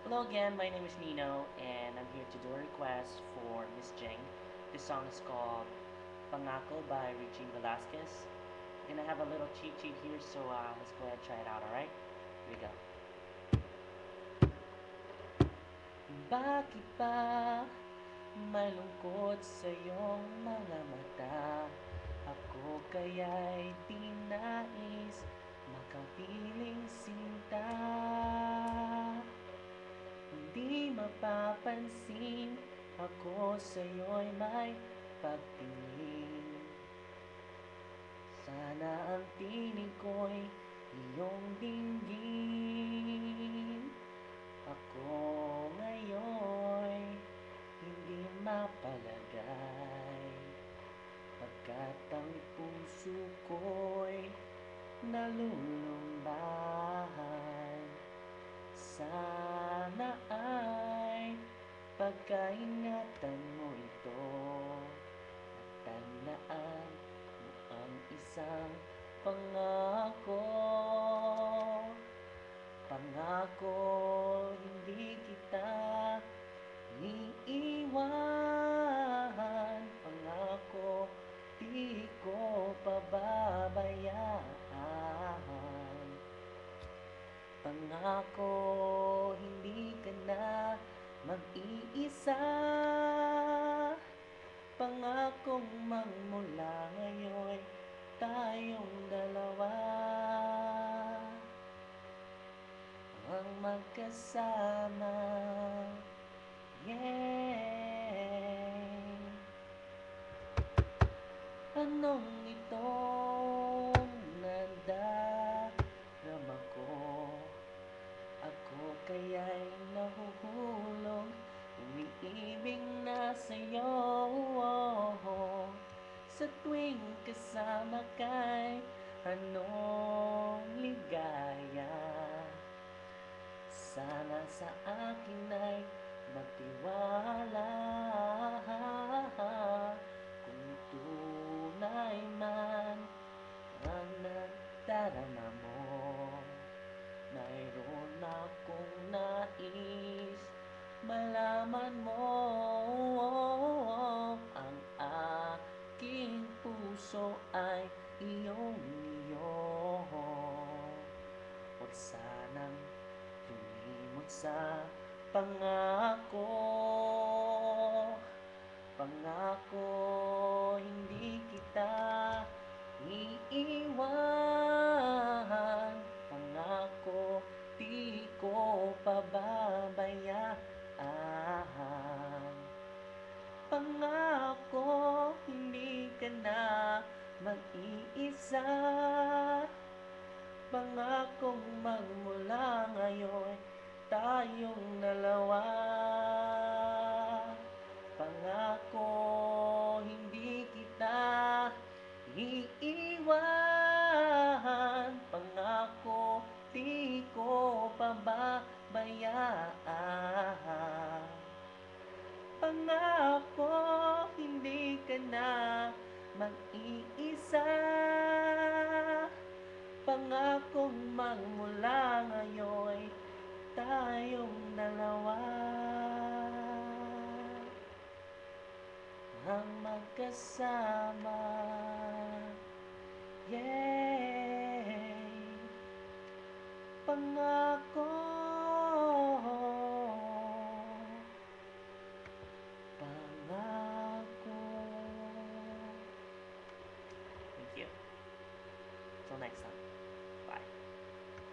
Hello again, my name is Nino, and I'm here to do a request for Miss Jing. This song is called Pangako by Regine Velasquez. I'm gonna have a little cheat sheet here, so let's go ahead and try it out, alright? Here we go. Bakit ba malungkot sa iyong mga mata? Ako kaya'y di nais makapiling sinta. Hindi mapapansin ako sa'yo'y may pagtingin. Sana ang tinig ko'y iyong dinggin. Ako ngayon'y hindi mapalagay, pagkat ang puso ko'y nalulumbahan. Sana ay pagkaingatan mo ito, tandaan mo ang isang pangako. Pangako hindi kita iiwan. Pangako di ko pababayaan. Pangako hindi ka na mag-iisa. Pangakong magmula ngayon tayong dalawa ang magkasama. Yeah. Anong itong nadarama ko? Ako kaya'y nahuhulog, umiibig na sa'yo. Sa tuwing kasama ka'y anong ligaya. Sana sa akin ay magtiwala, kung tunay man ang nadarama mo. Mayroon akong nais malaman mo, ang aking puso ay iyong-iyo. Huwag sanang lumimot sa pangako. Pangako hindi kita iiwan. Pangako di ko pababayaan. Pangako hindi ka na mag-iisa. Pangakong magmula ngayon tayong dalawa. Pangako hindi kita iiwan. Pangako di ko pababayaan. Pangako hindi ka na mag-iisa. Pangakong magmula ngayon tayong dalawa ang magkasama. Yeah. Pangako. Pangako. Thank you. Till next time.